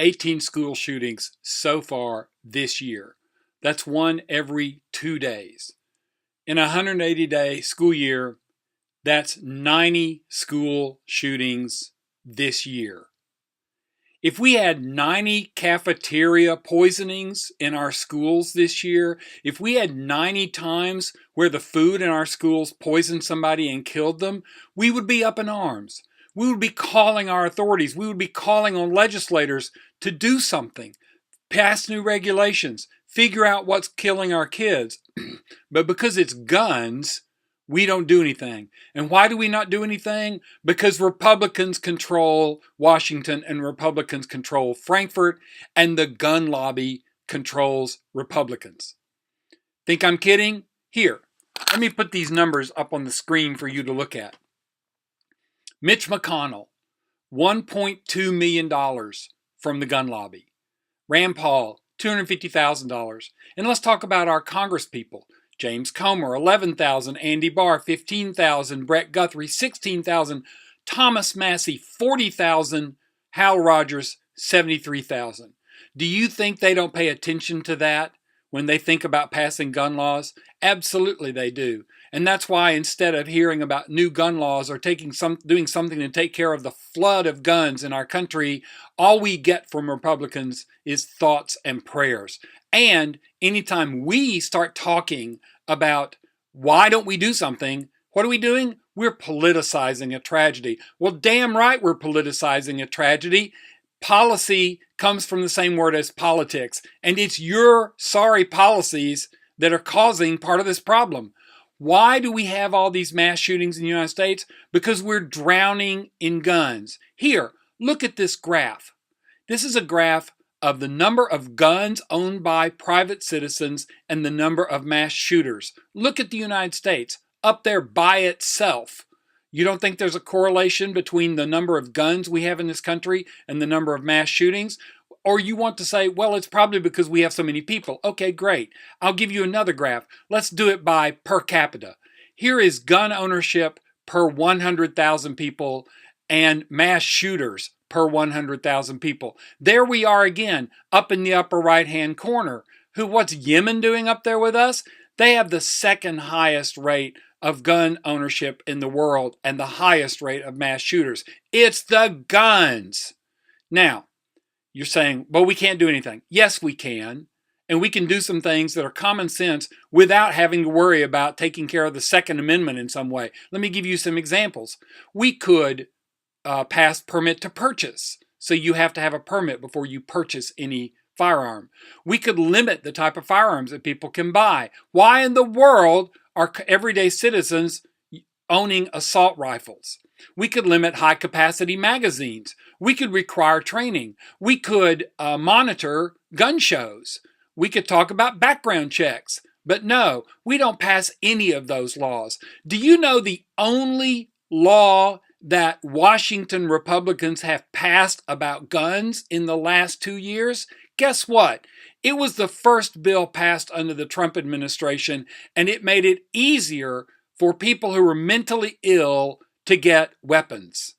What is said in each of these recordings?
18 school shootings so far this year. That's one every 2 days. In a 180-day school year, that's 90 school shootings this year. If we had 90 cafeteria poisonings in our schools this year, if we had 90 times where the food in our schools poisoned somebody and killed them, we would be up in arms. We would be calling our authorities. We would be calling on legislators to do something, pass new regulations, figure out what's killing our kids. But because it's guns, we don't do anything. And why do we not do anything? Because Republicans control Washington and Republicans control Frankfurt, and the gun lobby controls Republicans. Think I'm kidding? Here, let me put these numbers up on the screen for you to look at. Mitch McConnell, $1.2 million from the gun lobby. Rand Paul, $250,000. And let's talk about our Congress people. James Comer, $11,000. Andy Barr, $15,000. Brett Guthrie, $16,000. Thomas Massey, $40,000. Hal Rogers, $73,000. Do you think they don't pay attention to that when they think about passing gun laws? Absolutely they do. And that's why instead of hearing about new gun laws or doing something to take care of the flood of guns in our country, all we get from Republicans is thoughts and prayers. And anytime we start talking about why don't we do something, what are we doing? We're politicizing a tragedy. Well, damn right we're politicizing a tragedy. Policy comes from the same word as politics, and it's your sorry policies that are causing part of this problem. Why do we have all these mass shootings in the United States? Because we're drowning in guns. Here, look at this graph. This is a graph of the number of guns owned by private citizens and the number of mass shooters. Look at the United States, up there by itself. You don't think there's a correlation between the number of guns we have in this country and the number of mass shootings? Or you want to say, well, it's probably because we have so many people. Okay, great. I'll give you another graph. Let's do it by per capita. Here is gun ownership per 100,000 people and mass shooters per 100,000 people. There we are again, up in the upper right-hand corner. What's Yemen doing up there with us? They have the second highest rate of gun ownership in the world and the highest rate of mass shooters. It's the guns. Now, you're saying, well, we can't do anything. Yes, we can. And we can do some things that are common sense without having to worry about taking care of the Second Amendment in some way. Let me give you some examples. We could pass permit to purchase. So you have to have a permit before you purchase any firearm. We could limit the type of firearms that people can buy. Why in the world are everyday citizens owning assault rifles? We could limit high-capacity magazines. We could require training. We could monitor gun shows. We could talk about background checks. But no, we don't pass any of those laws. Do you know the only law that Washington Republicans have passed about guns in the last 2 years? Guess what? It was the first bill passed under the Trump administration, and it made it easier for people who were mentally ill to get weapons.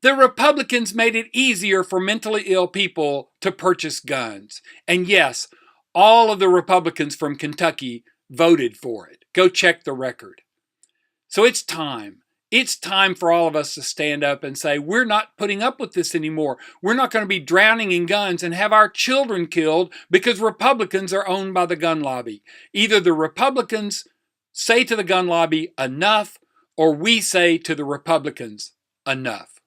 The Republicans made it easier for mentally ill people to purchase guns. And yes, all of the Republicans from Kentucky voted for it. Go check the record. So it's time. It's time for all of us to stand up and say, we're not putting up with this anymore. We're not going to be drowning in guns and have our children killed because Republicans are owned by the gun lobby. Either the Republicans say to the gun lobby, enough, or we say to the Republicans, enough.